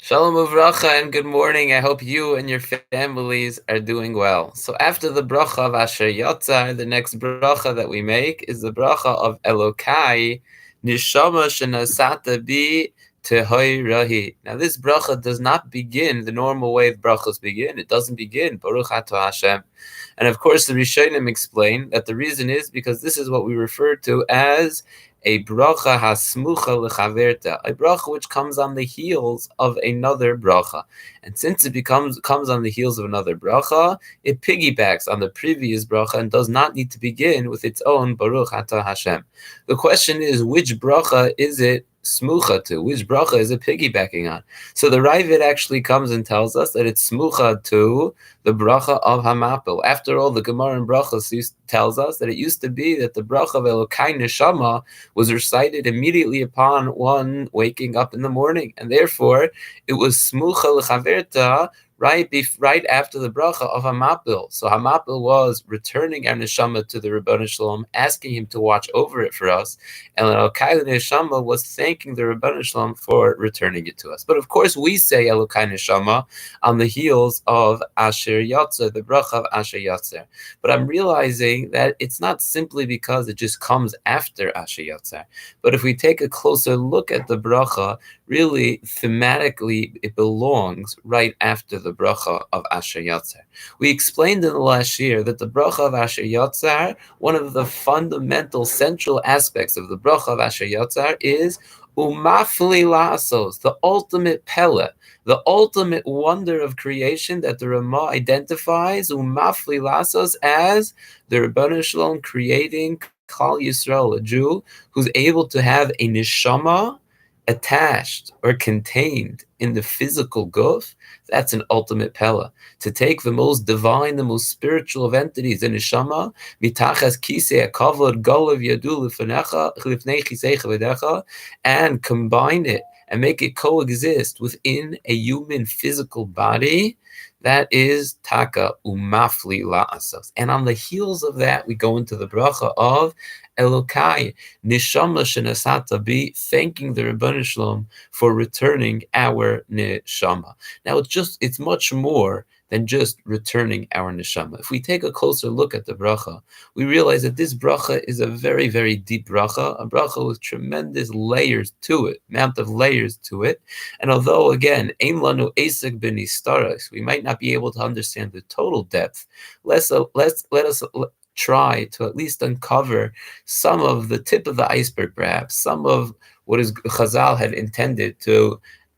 Shalom uvracha and good morning. I hope you and your families are doing well. So after the bracha of Asher Yatzar, the next bracha that we make is the bracha of Elokai Neshoma Shenasata Bi Tehoy Rahi. Now this bracha does not begin the normal way brachas begin. It doesn't begin Baruch Atah Hashem. And of course the Rishonim explain that the reason is because this is what we refer to as a bracha hasmucha lechaverta, a bracha which comes on the heels of another bracha. And since it comes on the heels of another bracha, it piggybacks on the previous bracha and does not need to begin with its own Baruch Atah Hashem. The question is, which bracha is it smucha to? Which bracha is it piggybacking on? So the Ravid actually comes and tells us that it's smucha to the bracha of Hamapil. After all, the Gemara in Brachas tells us that it used to be that the bracha of Elokai Neshoma was recited immediately upon one waking up in the morning, and therefore it was smucha lechaverta right after the bracha of Hamapil. So Hamapil was returning our neshama to the Rebbeinu Shalom, asking him to watch over it for us, and Elokai Neshama was thanking the Rebbeinu Shalom for returning it to us. But of course, we say Elokai Neshama on the heels of Asher Yatzer, the bracha of Asher Yatzer. But I'm realizing that it's not simply because it just comes after Asher Yatzer. But if we take a closer look at the bracha, really thematically it belongs right after the bracha of Asher Yatzer. We explained in the last year that the bracha of Asher Yatzer, one of the fundamental central aspects of the bracha of Asher Yatzer is umafli lasos, the ultimate pella, the ultimate wonder of creation that the Ramah identifies umafli lasos as the Rebbeinu Shalom creating Klal Yisrael, a Jew who's able to have a neshama attached or contained in the physical guf. That's an ultimate pella. To take the most divine, the most spiritual of entities, the neshama, mitachas kisei hakavod golav yadu lifnei chisei chavedecha, and combine it and make it coexist within a human physical body, that is taka umafli la'asas. And on the heels of that, we go into the bracha of Elokai Neshoma Shenasata Bi, thanking the Rebbeinu Shalom for returning our neshama. Now it's much more than just returning our neshama. If we take a closer look at the bracha, we realize that this bracha is a very, very deep bracha, a bracha with tremendous layers to it, amount of layers to it. And although, again, Ein Lanu Esek Ben Istaros, we might not be able to understand the total depth, let us try to at least uncover some of the tip of the iceberg, perhaps, some of what is Chazal had intended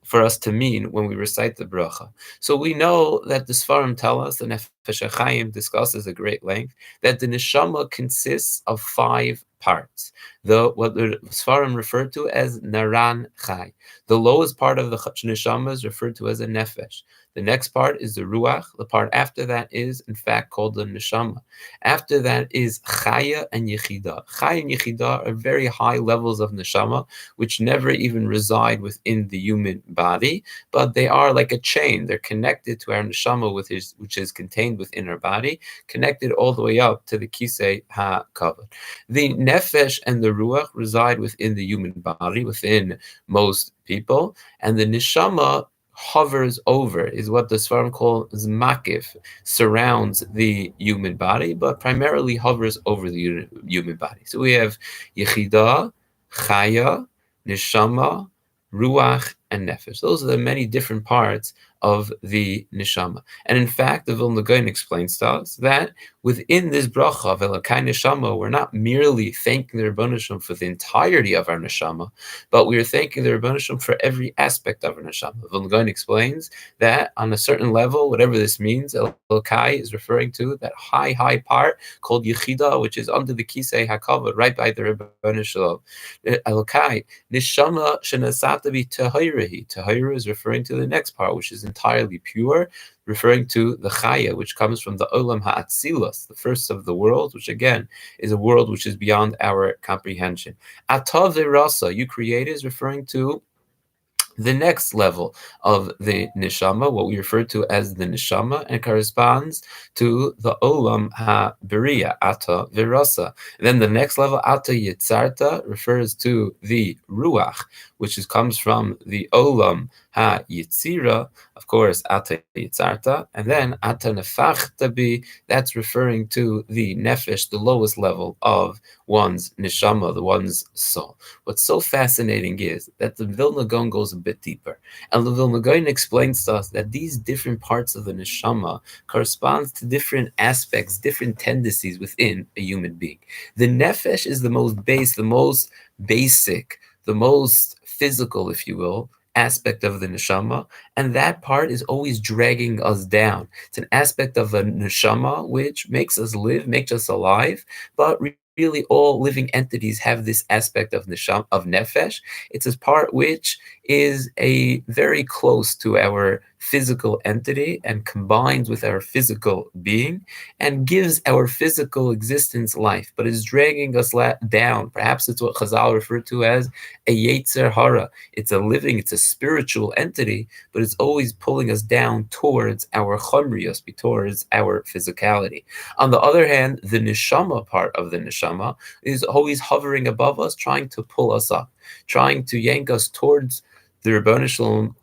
for us to mean when we recite the bracha. So we know that the Sfarim tell us, the Nefesh HaChaim discusses at great length, that the neshama consists of 5 parts. What the Sfarim refer to as Naran Chai. The lowest part of the neshama is referred to as a nefesh. The next part is the ruach. The part after that is, in fact, called the neshama. After that is chaya and yechida. Chaya and yechida are very high levels of neshama, which never even reside within the human body, but they are like a chain. They're connected to our neshama, which is contained within our body, connected all the way up to the kisei ha-kavod. The nefesh and the ruach reside within the human body, within most people, and the neshama hovers over, is what the Sfarim call zmakif, surrounds the human body, but primarily hovers over the human body. So we have Yechida, Chaya, Neshama, Ruach, and Nefesh. Those are the many different parts of the neshama. And in fact, the Vilna Gaon explains to us that within this bracha of Elokai Neshama, we're not merely thanking the Rebbeinu Shalom for the entirety of our neshama, but we are thanking the Rebbeinu Shalom for every aspect of our neshama. The Vilna Gaon explains that on a certain level, whatever this means, Elokai is referring to that high part called Yechida, which is under the Kisei HaKavod, right by the Rebbeinu Shalom. Elokai Neshama Shenasata Bi Tahirahi. Tahira is referring to the next part, which is entirely pure, referring to the Chaya, which comes from the Olam Ha'atzilas, the first of the world, which again is a world which is beyond our comprehension. Atav Rasa, you created, is referring to The next level of the neshama, what we refer to as the neshama, and corresponds to the olam ha-beriya, ata virasa. And then the next level, ata yitzarta, refers to the ruach, comes from the olam ha-yitzira, of course, ata yitzarta, and then ata nefachtabi, that's referring to the nefesh, the lowest level of one's neshama, the one's soul. What's so fascinating is that the Vilna Gaon goes a bit deeper. And the Vilna Gaon explains to us that these different parts of the neshama corresponds to different aspects, different tendencies within a human being. The nefesh is the most base, the most basic, the most physical, if you will, aspect of the neshama, and that part is always dragging us down. It's an aspect of the neshama which makes us live, makes us alive, but really all living entities have this aspect of nefesh. It's a part which is a very close to our physical entity and combines with our physical being and gives our physical existence life, but is dragging us down. Perhaps it's what Chazal referred to as a yetzer hara. It's a spiritual entity, but it's always pulling us down towards our chomrios, towards our physicality. On the other hand, the neshama part of the neshama is always hovering above us, trying to pull us up, trying to yank us towards the Rebbeinu Shalom,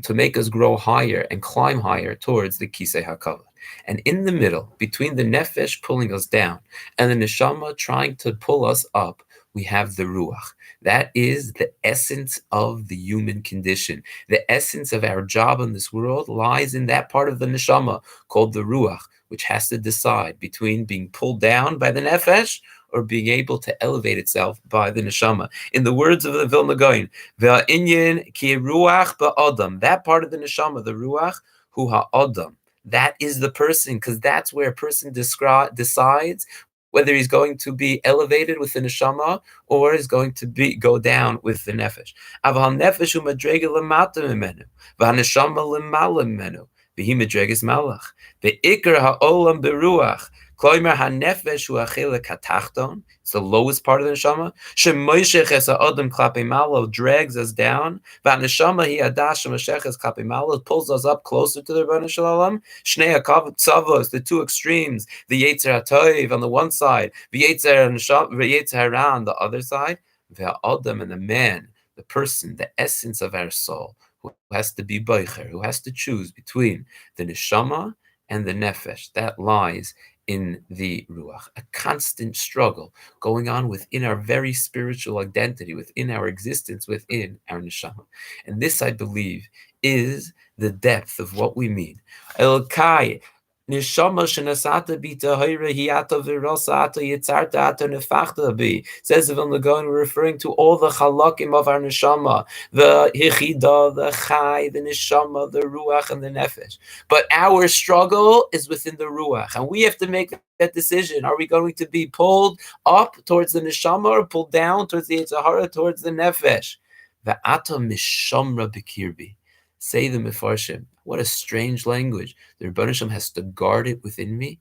to make us grow higher and climb higher towards the Kisei HaKavod. And in the middle, between the nefesh pulling us down and the neshama trying to pull us up, we have the ruach. That is the essence of the human condition. The essence of our job in this world lies in that part of the neshama called the ruach, which has to decide between being pulled down by the nefesh or being able to elevate itself by the neshama. In the words of the Vilna Gaon, Ve'inyan ki ruach ba'adam, that part of the neshama, the ruach, hu ha'adam, that is the person, because that's where a person decides whether he's going to be elevated with the neshama or is going to go down with the nefesh. Aval nefesh hu madrega lemata mimenu, v'haneshama lemala mimenu, v'hi madregas malach, ve'ikar ha'olam beruach. Kloimer hanefesh hu achilek hatachton. It's the lowest part of the neshama. Shemoishech es ha'odem klape malo, drags us down. V'haneshama hi adash shemoishech klape malo, pulls us up closer to the Rebbeinu Shalom. Shnei ha'kavod, the two extremes, the yetzer hatoiv on the one side, the yetzer hara on the other side. V'ha'odem, and the man, the person, the essence of our soul, who has to be boicher, who has to choose between the neshama and the nefesh, that lies in the ruach, a constant struggle going on within our very spiritual identity, within our existence, within our neshama. And this, I believe, is the depth of what we mean. Elokai Neshoma shenasata bita hoira hiata virosa ata yitzarta ata nefachta bi. Says the Vilna Gaon, we're referring to all the chalakim of our neshama, the hichida, the chai, the neshama, the ruach, and the nefesh. But our struggle is within the ruach, and we have to make that decision. Are we going to be pulled up towards the neshama or pulled down towards the yetzer hara, towards the nefesh? The ata mishamra bikirbi. Say the Mefarshim. What a strange language. The Rebbeinu Shalom has to guard it within me.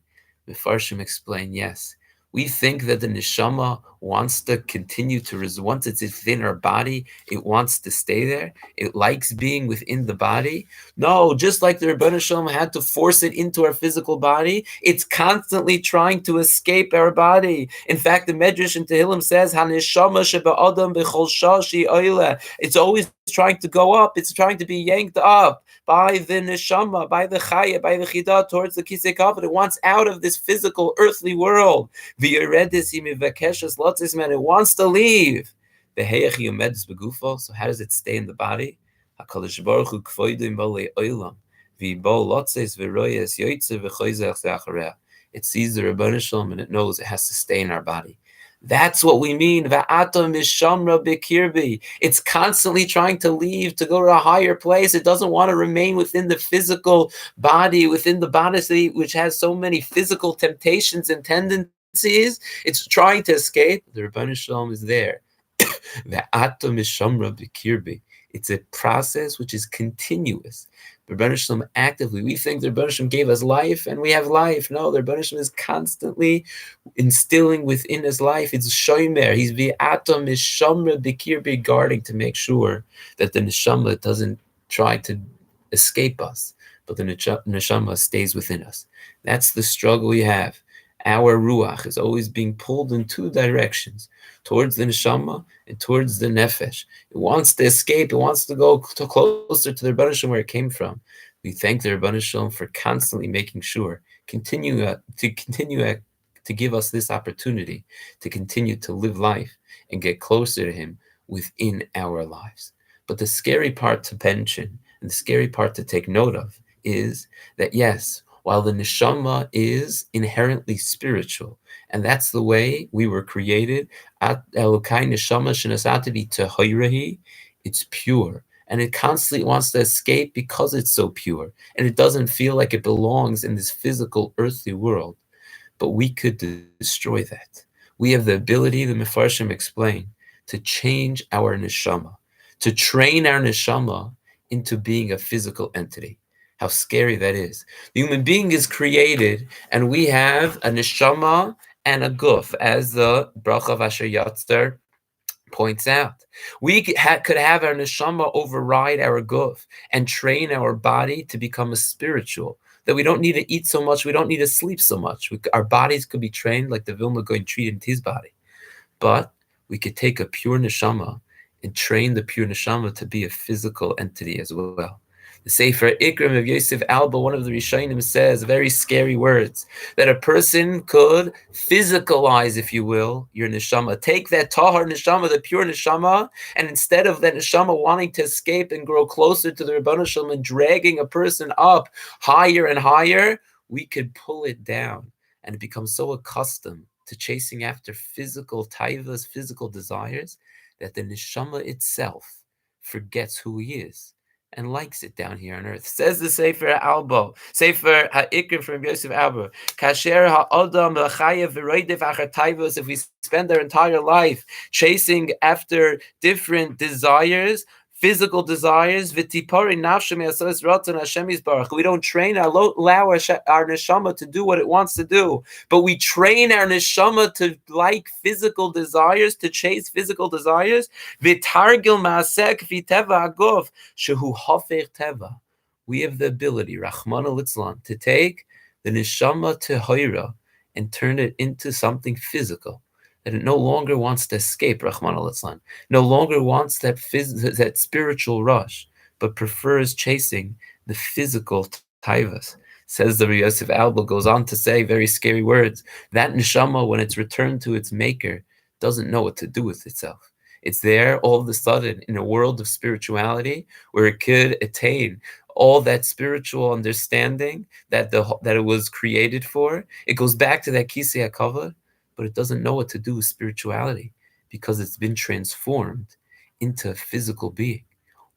Mefarshim explain, yes. We think that the neshama wants to continue to, once it's within our body, it wants to stay there. It likes being within the body. No, just like the Rebbeinu Shalom had to force it into our physical body, it's constantly trying to escape our body. In fact, the Medrash in Tehillim says, "Haneshama sheba'adam b'chol shashi oila." It's always trying to go up. It's trying to be yanked up by the neshama, by the chaya, by the chida towards the kisei kavod. It wants out of this physical, earthly world. It wants to leave. So how does it stay in the body? HaKadosh Baruch Hu kvoidim b'alei olam. It sees the Rebbeinu Shalom and it knows it has to stay in our body. That's what we mean. It's constantly trying to leave, to go to a higher place. It doesn't want to remain within the physical body, within the body which has so many physical temptations and tendencies. It's trying to escape. The Rebbeinu Shalom is there. It's a process which is continuous. The Rebbeinu Shalom actively, we think the Rebbeinu Shalom gave us life and we have life. No, the Rebbeinu Shalom is constantly instilling within his life. It's shomer. He's v'atom is shomer b'kir guarding to make sure that the neshama doesn't try to escape us, but the neshama stays within us. That's the struggle we have. Our ruach is always being pulled in two directions, towards the neshama and towards the nefesh. It wants to escape. It wants to go closer to the Rebbeinu Shalom where it came from. We thank the Rebbeinu Shalom for constantly making sure, continue to give us this opportunity to continue to live life and get closer to him within our lives. But the scary part to mention and the scary part to take note of is that, yes, while the neshama is inherently spiritual, and that's the way we were created, Elokai Neshoma shenasati tehoirahi, it's pure. And it constantly wants to escape because it's so pure. And it doesn't feel like it belongs in this physical, earthly world. But we could destroy that. We have the ability, the Mefarshim explain, to change our neshama, to train our neshama into being a physical entity. How scary that is. The human being is created, and we have a neshama and a guf, as the Bracha of Asher Yatzar points out. We could have our neshama override our guf and train our body to become a spiritual, that we don't need to eat so much, we don't need to sleep so much. Our bodies could be trained like the Vilna Gaon treated his body. But we could take a pure neshama and train the pure neshama to be a physical entity as well. The Sefer Ikrim of Yosef Alba, one of the Rishonim, says very scary words, that a person could physicalize, if you will, your neshama. Take that tahar neshama, the pure neshama, and instead of that neshama wanting to escape and grow closer to the Rebbeinu Shalom and dragging a person up higher and higher, we could pull it down and it becomes so accustomed to chasing after physical taivas, physical desires, that the neshama itself forgets who he is and likes it down here on earth. Says the Sefer Albo, Sefer Ha'ikrim from Yosef Albo, Kasher ha'odam l'chayev v'roidev achar taivos, if we spend our entire life chasing after different desires, physical desires, we don't train our allow our neshama to do what it wants to do, but we train our neshama to like physical desires, to chase physical desires. We have the ability, Rahmana Litzlan, to take the neshama tehoira and turn it into something physical, that it no longer wants to escape, Rahmana Litzlan, no longer wants that spiritual rush, but prefers chasing the physical taivas. Says the Yosef Alba, goes on to say very scary words. That neshama, when it's returned to its maker, doesn't know what to do with itself. It's there all of a sudden in a world of spirituality where it could attain all that spiritual understanding that it was created for. It goes back to that kisei hakavod, but it doesn't know what to do with spirituality because it's been transformed into a physical being.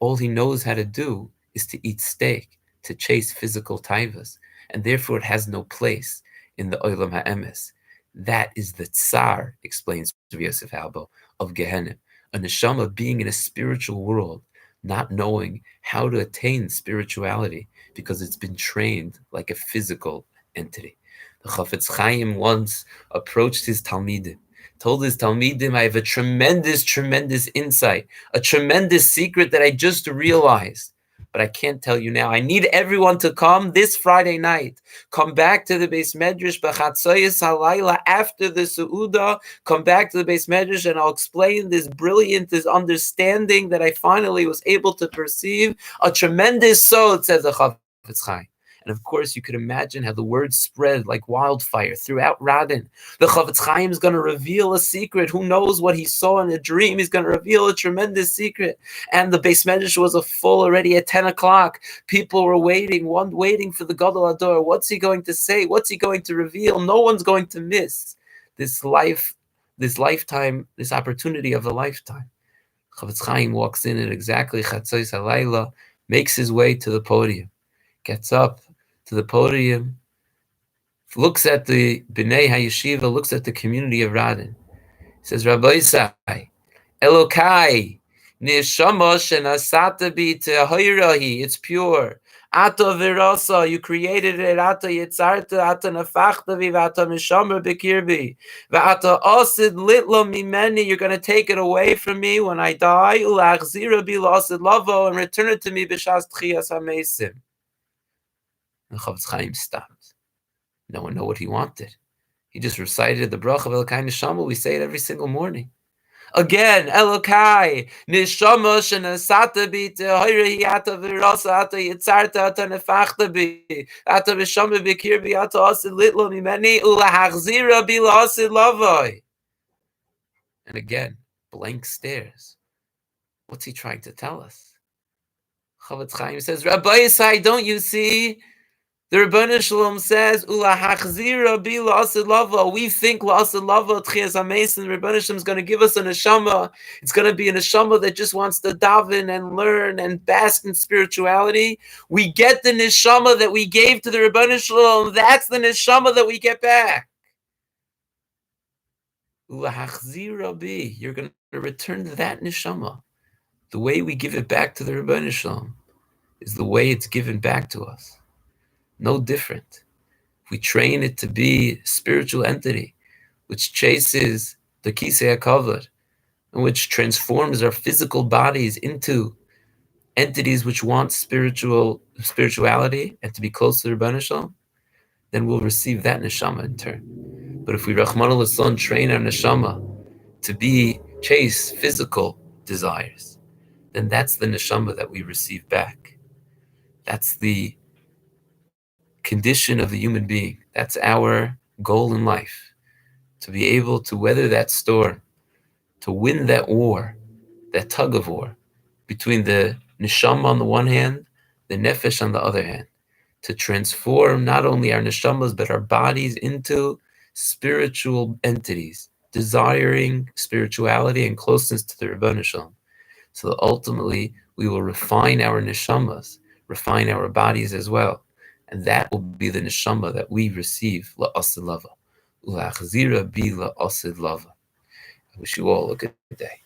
All he knows how to do is to eat steak, to chase physical taivas, and therefore it has no place in the olam ha'emes. That is the tsar, explains Rav Yosef Albo, of Gehenna, a neshama being in a spiritual world, not knowing how to attain spirituality because it's been trained like a physical entity. The Chafetz Chaim once approached his Talmidim, told his Talmidim, I have a tremendous, tremendous insight, a tremendous secret that I just realized, but I can't tell you now. I need everyone to come this Friday night. Come back to the Beis Medrash b'chatzoyis halayla after the Seudah. Come back to the Beis Medrash and I'll explain this brilliant, this understanding that I finally was able to perceive. A tremendous sod, says the Chafetz Chaim. And of course, you could imagine how the word spread like wildfire throughout Radin. The Chafetz Chaim is going to reveal a secret. Who knows what he saw in a dream? He's going to reveal a tremendous secret. And the Beis Medrash was full already at 10 o'clock. People were waiting for the Gadol Hador. What's he going to say? What's he going to reveal? No one's going to miss this lifetime, this opportunity of a lifetime. Chafetz Chaim walks in at exactly Chatzos Halayla, makes his way to the podium, gets up to the podium, looks at the Bnei HaYeshiva, looks at the community of Radin. He says, Rabbi Isai, Elokai, Neshama shenasata bi tehoirahi. It's pure. Ata virasa, you created it. Ata yitzarta, ata nefachta vi, v'ata mishamar b'kirbi. V'ata asid litlo mimeni, you're going to take it away from me when I die. Ulachzira bi l'asid lavo, and return it to me b'shas tchias hamesim. And Chofetz Chaim stopped. No one knew what he wanted. He just recited the bracha of Elokai Neshoma. We say it every single morning. Again, Elokai Neshoma shenasata bi tehoirahi ata virasa ata yitzarta ata nefachta bi ata v'shama b'kirbi ata asid litlo mimeni ulahachzira bi la'asid lavoi. And again, blank stares. What's he trying to tell us? Chofetz Chaim says, Rabbi Yisai, don't you see? The Rebbeinu Shalom says, "Ulahachzira bi la'asid lava." We think la'asid lava tchias hamesim. The Rebbeinu Shalom is going to give us a neshama. It's going to be a neshama that just wants to daven and learn and bask in spirituality. We get the neshama that we gave to the Rebbeinu Shalom. That's the neshama that we get back. Ulahachzira bi. You're going to return to that neshama. The way we give it back to the Rebbeinu Shalom is the way it's given back to us. No different. We train it to be a spiritual entity, which chases the Kisei HaKavod, and which transforms our physical bodies into entities which want spirituality and to be close to the Rebbeinu Shalom, then we'll receive that neshama in turn. But if we Rachmana Litzlan train our neshama to chase physical desires, then that's the neshama that we receive back. That's the condition of the human being. That's our goal in life, to be able to weather that storm, to win that war, that tug of war between the neshama on the one hand, the nefesh on the other hand, to transform not only our neshamas but our bodies into spiritual entities, desiring spirituality and closeness to the Rebbeinu Shalom. So that ultimately we will refine our neshamas, refine our bodies as well. And that will be the neshama that we receive, la'asid lava. Ulachzira bi la'asid lava. I wish you all a good day.